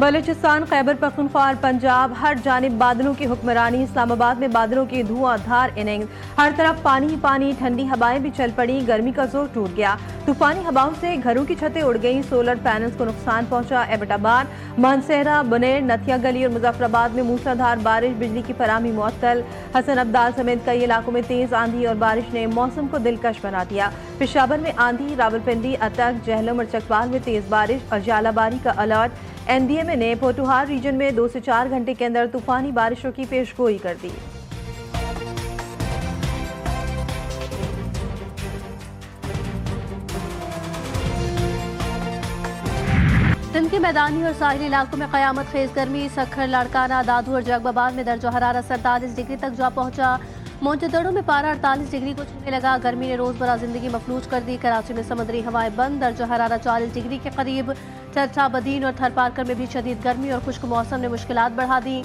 बलूचिस्तान, खैबर पख्तूनख्वा और पंजाब हर जानिब बादलों की हुक्मरानी। इस्लामाबाद में बादलों की धुआंधार इनिंग्स, हर तरफ पानी ही पानी। ठंडी हवाएं भी चल पड़ी, गर्मी का जोर टूट गया। तूफानी हवाओं से घरों की छतें उड़ गईं, सोलर पैनल्स को नुकसान पहुंचा। एबटाबाद, मानसेरा, बुनेर, नथिया गली और मुजफ्फराबाद में मूसलाधार बारिश, बिजली की फराहमी मुअत्तल। हसन अब्दाल समेत कई इलाकों में तेज आंधी और बारिश ने मौसम को दिलकश बना दिया। पेशावर में आंधी, रावलपिंडी, अटक, जहलम और चकवाल में तेज बारिश और जालाबारी का अलर्ट। एनडीएमए ने पोटुहार रीजन में 2 से 4 घंटे के अंदर तूफानी बारिशों की पेशगोई कर दी। सिंध के मैदानी और साहिली इलाकों में कयामत खेज गर्मी। सखर, लाड़काना, दादू और जगबाबाद में दर्जा हरारत 47 डिग्री तक जा पहुंचा। मोंटेदड़ो में पारा 48 डिग्री को छूने लगा। गर्मी ने रोजमर्रा जिंदगी मफलूज कर दी। कराची में समुद्री हवाएं बंद, दर्जा हरारत 40 डिग्री के करीब। चरचा, बदीन और थरपारकर में भी शदीद गर्मी और खुश्क मौसम ने मुश्किलात बढ़ा दी।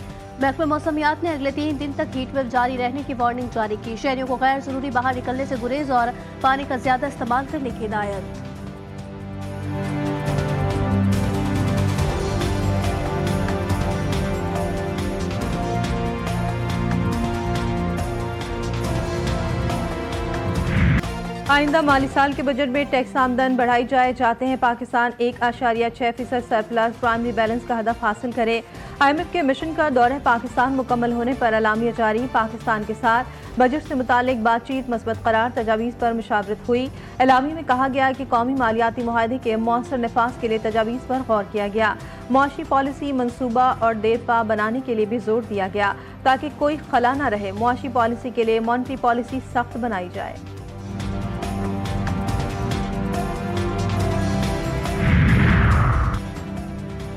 महकमा मौसमियात ने अगले 3 दिन तक हीट वेव जारी रहने की वार्निंग जारी की। शहरियों को गैर जरूरी बाहर निकलने से गुरेज और पानी का ज्यादा इस्तेमाल करने की हिदायत। आइंदा माली साल के बजट में टैक्स आमदन बढ़ाई जाए। चाहते हैं पाकिस्तान 1.6% सरप्लस प्राइमरी बैलेंस का हदफ हासिल करे। IMF के मिशन का दौरा पाकिस्तान मुकम्मल होने पर अलामिया जारी। पाकिस्तान के साथ बजट से मुतालिक बातचीत मस्बत करार, तजावीज़ पर मुशावरत हुई। एलामी में कहा गया कि कौमी मालियाती मुआहदे के मौसर नफाज के लिए तजावीज़ पर गौर किया गया। मुआशी पॉलिसी मनसूबा और देरपा बनाने के लिए भी जोर दिया गया ताकि कोई खला न रहे। मुआशी पॉलिसी के लिए मॉनिटरी पॉलिसी सख्त बनाई जाए।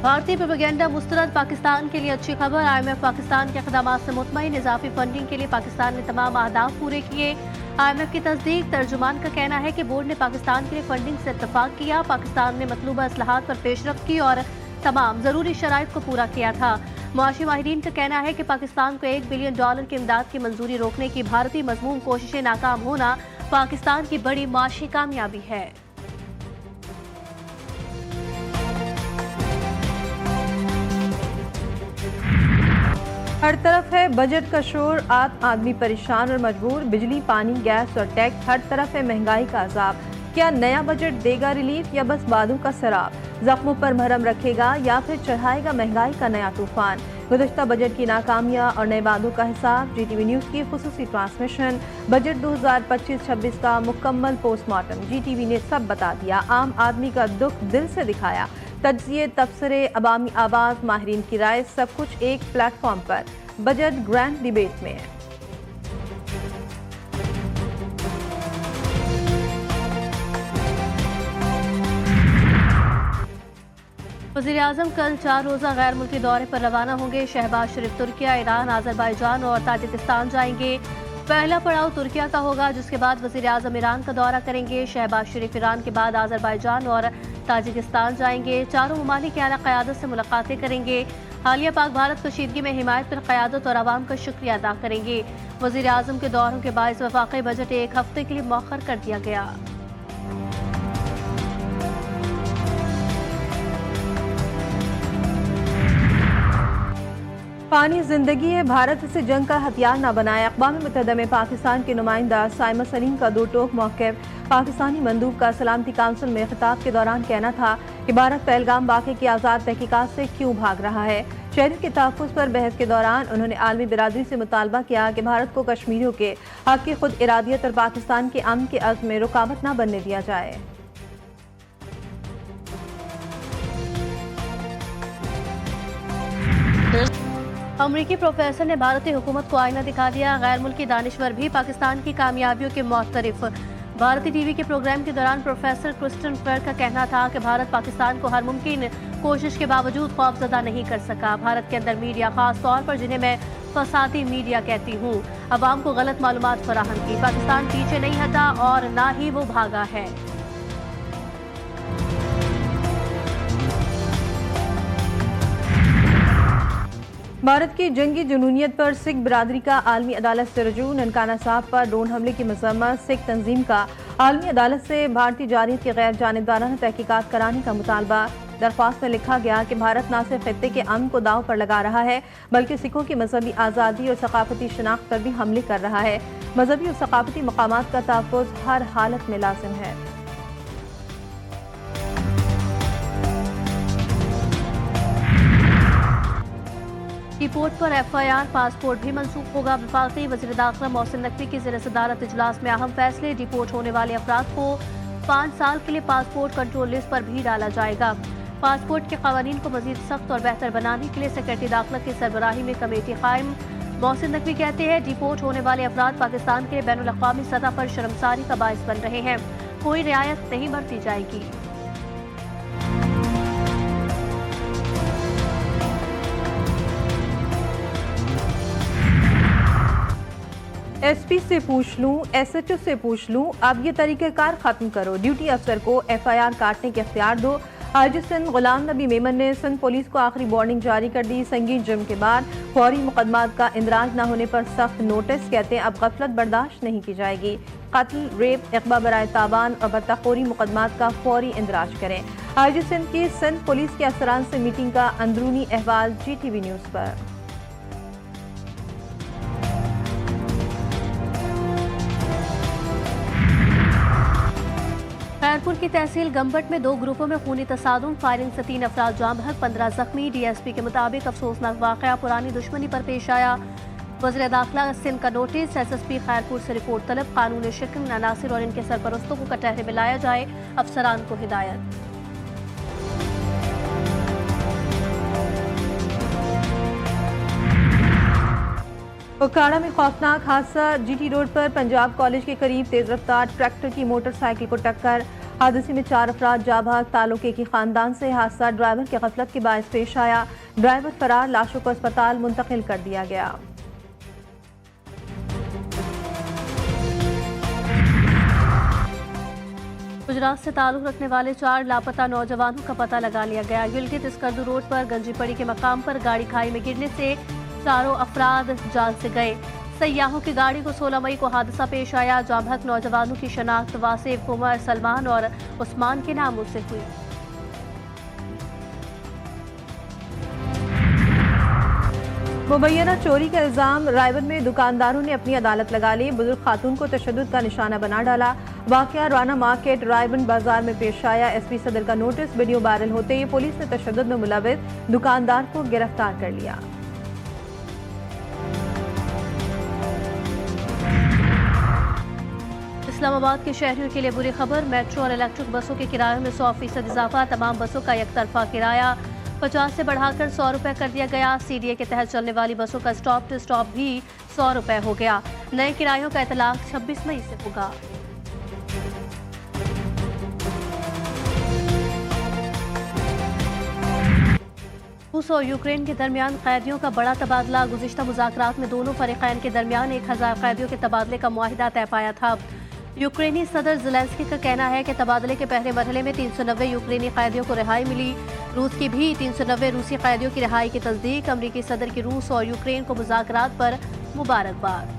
भारतीय प्रोपेगेंडा मुस्तरद, पाकिस्तान के लिए अच्छी खबर। IMF पाकिस्तान के इक़दामात से मुतमईन। इजाफी फंडिंग के लिए पाकिस्तान ने तमाम अहदाफ पूरे किए। IMF की तस्दीक। तर्जुमान का कहना है कि बोर्ड ने पाकिस्तान के लिए फंडिंग से इत्तफाक किया। पाकिस्तान ने मतलूबा इस्लाहात पर पेशरफ्त की और तमाम जरूरी शराइत को पूरा किया था। मुआशी माहिरीन का कहना है कि पाकिस्तान को $1 बिलियन की इमदाद की मंजूरी रोकने की भारतीय मजमूम कोशिशें नाकाम होना पाकिस्तान की बड़ी मुआशी कामयाबी है। हर तरफ है बजट का शोर, आदमी परेशान और मजबूर। बिजली, पानी, गैस और टैक्स, हर तरफ है महंगाई का अजाब। क्या नया बजट देगा रिलीफ या बस वादों का सराब? जख्मों पर मरहम रखेगा या फिर चढ़ाएगा महंगाई का नया तूफान? गुज़श्ता बजट की नाकामियां और नए वादों का हिसाब। GTV न्यूज़ की खुसूसी ट्रांसमिशन। बजट 2025-26 का मुकम्मल पोस्टमार्टम। GTV ने सब बता दिया। आम आदमी का दुख दिल से दिखाया। तज्जिए, तबसरे, अवामी आवाज़, माहिरीन की राय, सब कुछ एक प्लेटफॉर्म पर। बजट ग्रैंड डिबेट में है। वज़ीर-ए-आज़म कल 4 रोज़ा गैर मुल्की दौरे पर रवाना होंगे। शहबाज शरीफ तुर्किया, ईरान, आज़रबाईजान और ताजिकिस्तान जाएंगे। पहला पड़ाव तुर्किया का होगा, जिसके बाद वज़ीर-ए-आज़म ईरान का दौरा करेंगे। शहबाज शरीफ ईरान के बाद आज़रबाईजान और ताजिकिस्तान जाएंगे। चारों ममालिक की आला क़यादत से मुलाकातें करेंगे। हालिया पाक भारत कशीदगी में हिमायत पर क़यादत और आवाम का शुक्रिया अदा करेंगे। वज़ीर-ए-आज़म के दौरों के बायस वफ़ाक़ी बजट 1 हफ्ते के लिए मौखर कर दिया गया। पानी जिंदगी है, भारत इसे जंग का हथियार न बनाए। अक़वाम मुत्तहिदा में पाकिस्तान के नुमाइंदा साइमा सलीम का दो टोक मौक़िफ़। पाकिस्तानी मंदूब का सलामती काउंसिल में खिताब के दौरान कहना था कि भारत पहलगाम वाक़े की आज़ाद तहकीकात से क्यों भाग रहा है। शहरियों के तहफ़्फ़ुज़ पर बहस के दौरान उन्होंने आलमी बिरादरी से मुतालबा किया कि भारत को कश्मीरियों के हक़ की खुद इरादियत और पाकिस्तान के अमन के अज़्म में रुकावट न बनने दिया जाए। अमरीकी प्रोफेसर ने भारतीय हुकूमत को आईना दिखा दिया। गैर मुल्की दानिश्वर भी पाकिस्तान की कामयाबियों के मुअत्तरिफ। भारतीय टीवी के प्रोग्राम के दौरान प्रोफेसर क्रिस्टन फेयर का कहना था कि भारत पाकिस्तान को हर मुमकिन कोशिश के बावजूद खौफजदा नहीं कर सका। भारत के अंदर मीडिया, खास तौर पर जिन्हें मैं फसादी मीडिया कहती हूँ, अवाम को गलत मालूमात फराहम की। पाकिस्तान पीछे नहीं हटा और ना ही वो भागा है। भारत की जंगी जुनूनियत पर सिख बिरादरी का आलमी अदालत से रजू। ननकाना साहब पर ड्रोन हमले की मजम्मत। सिख तंजीम का आलमी अदालत से भारतीय जारहीत की गैर जानिबदाराना तहकीकात कराने का मुतालबा। दरख्वास्त में लिखा गया कि भारत न सिर्फ खित्ते के अमन को दांव पर लगा रहा है बल्कि सिखों की मजहबी आज़ादी और सकाफती शनाख्त पर भी हमले कर रहा है। मजहबी और सकाफती मकामात का तहफ़्फ़ुज़ हर हालत में लाजिम है। रिपोर्ट पर FIR पासपोर्ट भी मंसूख होगा। वफाकी वज़ीर दाखिला मोहसिन नकवी की ज़ेर सदारत इजलास में अहम फैसले। डिपोर्ट होने वाले अफराद को 5 साल के लिए पासपोर्ट कंट्रोल लिस्ट पर भी डाला जाएगा। पासपोर्ट के कवानीन को मजीद सख्त और बेहतर बनाने के लिए सेक्रेटरी दाखिला की सरबराही में कमेटी कायम। मोहसिन नकवी कहते हैं डिपोर्ट होने वाले अफराद पाकिस्तान के बैनुल अक़वामी सतह पर शर्मसारी का बाइस बन रहे हैं। कोई रियायत नहीं बरती जाएगी। SP से पूछ लूं, SHO से पूछ लूं, अब ये तरीक़ेकार ख़त्म करो। ड्यूटी अफसर को FIR काटने के इख्तियार दो। IG सिंध गुलाम नबी मेमन ने सिंध पुलिस को आखिरी वार्निंग जारी कर दी। संगीन जुर्म के बाद फौरी मुकदमात का इंदराज न होने पर सख्त नोटिस। कहते हैं अब गफलत बर्दाश्त नहीं की जाएगी। कत्ल, रेप, इक़बा बराए ताबान और बदतखोरी मुकदमात का फौरी इंदराज करें। IG सिंध की सिंध पुलिस के अफसरान से मीटिंग का अंदरूनी अहवाल GTV न्यूज़ पर। खैरपुर की तहसील गंबट में 2 ग्रुपों में खूनी तसादुम, फायरिंग से 3 अफराद जाम बहक, 15 जख्मी। DSP के मुताबिक अफसोसनाक वाक़या पुरानी दुश्मनी पर पेश आया। वज़ीर दाखिला सिंध का नोटिस। SSP खैरपुर से रिपोर्ट तलब। कानून शिकन अनासिर और इनके सरपरस्तों को कटहरे में लाया जाए। अफसरान को हिदायत। उकाड़ा में खौफनाक हादसा। GT रोड पर पंजाब कॉलेज के करीब तेज रफ्तार ट्रैक्टर की मोटरसाइकिल को टक्कर। हादसे में 4 अफराद जाँ बहक। ताल्लुके की खानदान से हादसा ड्राइवर की गफलत के बायस पेश आया। ड्राइवर फरार। लाशों को अस्पताल मुंतकिल कर दिया गया। गुजरात से ताल्लुक रखने वाले 4 लापता नौजवानों का पता लगा लिया गया। गिलगित स्कर्दू रोड पर गंजीपड़ी के मकाम पर गाड़ी खाई में गिरने से 4 अफराद जान से गए। सयाहों की गाड़ी को 16 मई को हादसा पेश आया। जाँ बहक नौजवानों की शनाख्त वासिफ, उमर, सलमान और उस्मान के नामों से हुई। मुबैना चोरी का इल्जाम। रायबन में दुकानदारों ने अपनी अदालत लगा ली। बुजुर्ग खातून को तशद्दुद का निशाना बना डाला। वाकया राना मार्केट रायबन बाजार में पेश आया। SP सदर का नोटिस। वीडियो वायरल होते ही पुलिस ने तशद्दुद में मुलविस दुकानदार को गिरफ्तार कर लिया। इस्लामाबाद के शहरियों के लिए बुरी खबर। मेट्रो और इलेक्ट्रिक बसों के किरायों में 100% इजाफा। तमाम बसों का एक तरफा किराया 50 से बढ़ाकर 100 रुपये कर दिया गया। CDA के तहत चलने वाली बसों का स्टॉप टू स्टॉप भी 100 रुपये हो गया। नए किरायों का इतलाक 26 मई से होगा। रूस और यूक्रेन के दरमियान कैदियों का बड़ा तबादला। गुज़िश्ता मुज़ाकरात में दोनों फरीक़ैन के दरमियान 1000 कैदियों के तबादले का मुआहिदा तय पाया था। यूक्रेनी सदर ज़ेलेंस्की का कहना है कि तबादले के पहले मरहले में 390 यूक्रेनी कैदियों को रिहाई मिली। रूस की भी 390 रूसी कैदियों की रिहाई की तस्दीक। अमरीकी सदर की रूस और यूक्रेन को मुज़ाकरात पर मुबारकबाद।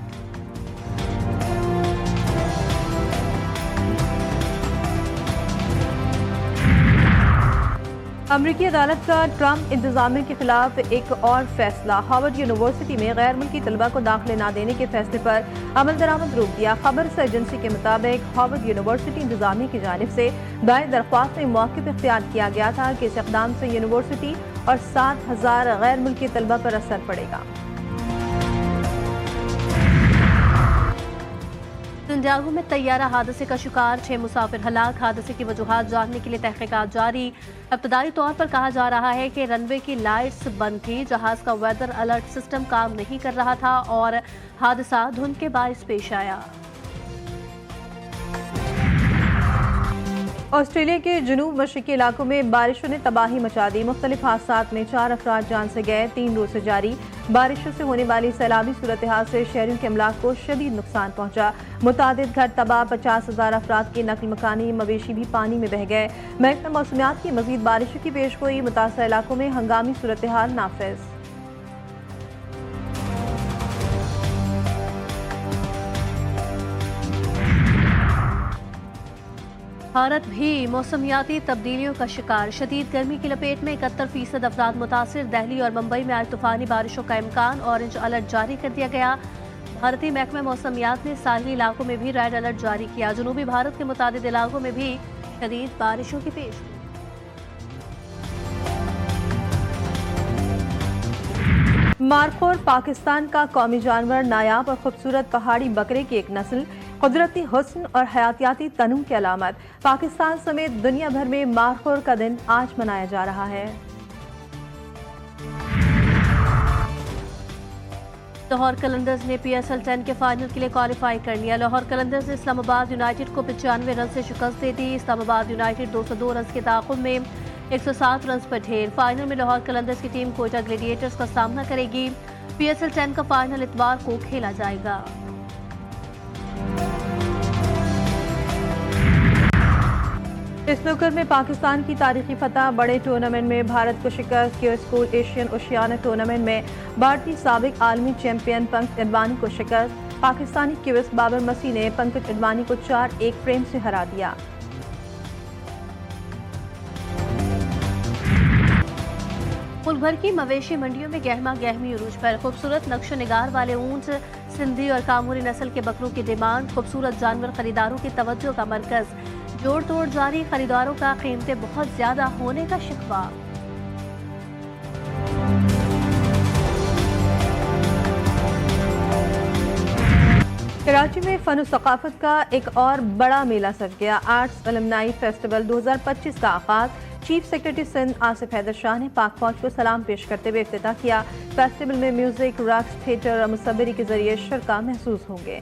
अमरीकी अदालत का ट्रंप इंतजामिया के खिलाफ एक और फैसला। हार्वर्ड यूनिवर्सिटी में गैर मुल्की तलबा को दाखिले न देने के फैसले पर अमल दरामद रोक दिया। खबर एजेंसी के मुताबिक हार्वर्ड यूनिवर्सिटी इंतजामिया की जानिब से दायर दरख्वास्त में मौक़िफ़ इख्तियार किया गया था कि इस इक़दाम से यूनिवर्सिटी और 7000 गैर मुल्की तलबा पर असर पड़ेगा। संजागो में तैयारा हादसे का शिकार, 6 मुसाफिर हलाक। हादसे की वजूहात जानने के लिए तहकीकात जारी। इब्तदाई तौर पर कहा जा रहा है कि रनवे की लाइट्स बंद थी, जहाज का वेदर अलर्ट सिस्टम काम नहीं कर रहा था और हादसा धुंध के बायस पेश आया। ऑस्ट्रेलिया के जनूब मशरकी इलाकों में बारिशों ने तबाही मचा दी। मुख्तलिफ हादसात में 4 अफराद जान से गए। 3 रोज से जारी बारिशों से होने वाली सैलाबी सूरत हाल से शहरियों के अमलाक को शदीद नुकसान पहुंचा। मुतादिद घर तबाह, 50,000 अफराद की नकल मकानी, मवेशी भी पानी में बह गए। महकमा मौसमियात की मजीद बारिशों की पेशगोई। मुतासर इलाकों में हंगामी सूरत हाल नाफिज। भारत भी मौसमियाती तब्दीलियों का शिकार। शदीद गर्मी की लपेट में 71% अफराद मुतासिर। दिल्ली और मुंबई में आज तूफानी बारिशों का इम्कान। ऑरेंज अलर्ट जारी कर दिया गया। भारतीय महकमा मौसमियात ने साहिली इलाकों में भी रेड अलर्ट जारी किया। जनूबी भारत के मुतादिद इलाकों में भी शदीद बारिशों की पेश। मारखोर पाकिस्तान का कौमी जानवर, नायाब और खूबसूरत पहाड़ी बकरे की एक नस्ल, कुदरती हुस्न और हयातियाती तनू की अलामत। पाकिस्तान समेत दुनिया भर में मारखोर का दिन आज मनाया जा रहा है। लाहौर कलंदर्स ने PSL 10 के फाइनल के लिए क्वालिफाई कर लिया। लाहौर कलंदर्स ने इस्लामाबाद यूनाइटेड को 95 रन से शिकस्त दे दी। इस्लामाबाद यूनाइटेड 202 रन के ताक़ुब में 107 रन पर ढेर। फाइनल में लाहौर कलंदर्स की टीम कोयटा ग्लेडिएटर्स का सामना करेगी। PSL 10 का फाइनल इतवार को खेला जाएगा। स्नूकर में पाकिस्तान की तारीखी फतह। बड़े टूर्नामेंट में भारत को शिकस्त। Q school Asian Oceania tournament में भारतीय साबिक आलमी चैंपियन पंकज अडवाणी को शिकस्त। पाकिस्तानी क्यूस बाबर मसी ने पंकज अडवाणी को 4-1 फ्रेम से हरा दिया। मुल्क भर की मवेशी मंडियों में गहमा गहमी उरूज पर। खूबसूरत नक्शो निगार वाले ऊंट, सिंधी और कामूरी नस्ल के बकरों की डिमांड। खूबसूरत जानवर खरीदारों की तवज्जो का मरकज। जोड़ तोड़ जारी, खरीदारों का कीमतें बहुत ज्यादा होने का शिकवा। कराची में फन और सकाफत का एक और बड़ा मेला सज गया। आर्ट्स अलमनाई फेस्टिवल 2025 का आगाज। चीफ सेक्रेटरी सिंध आसिफ हैदर शाह ने पाक फौज को सलाम पेश करते हुए इफ्तिताह किया। फेस्टिवल में म्यूजिक, रक्स, थिएटर और मुसव्विरी के जरिए शरका महसूस होंगे।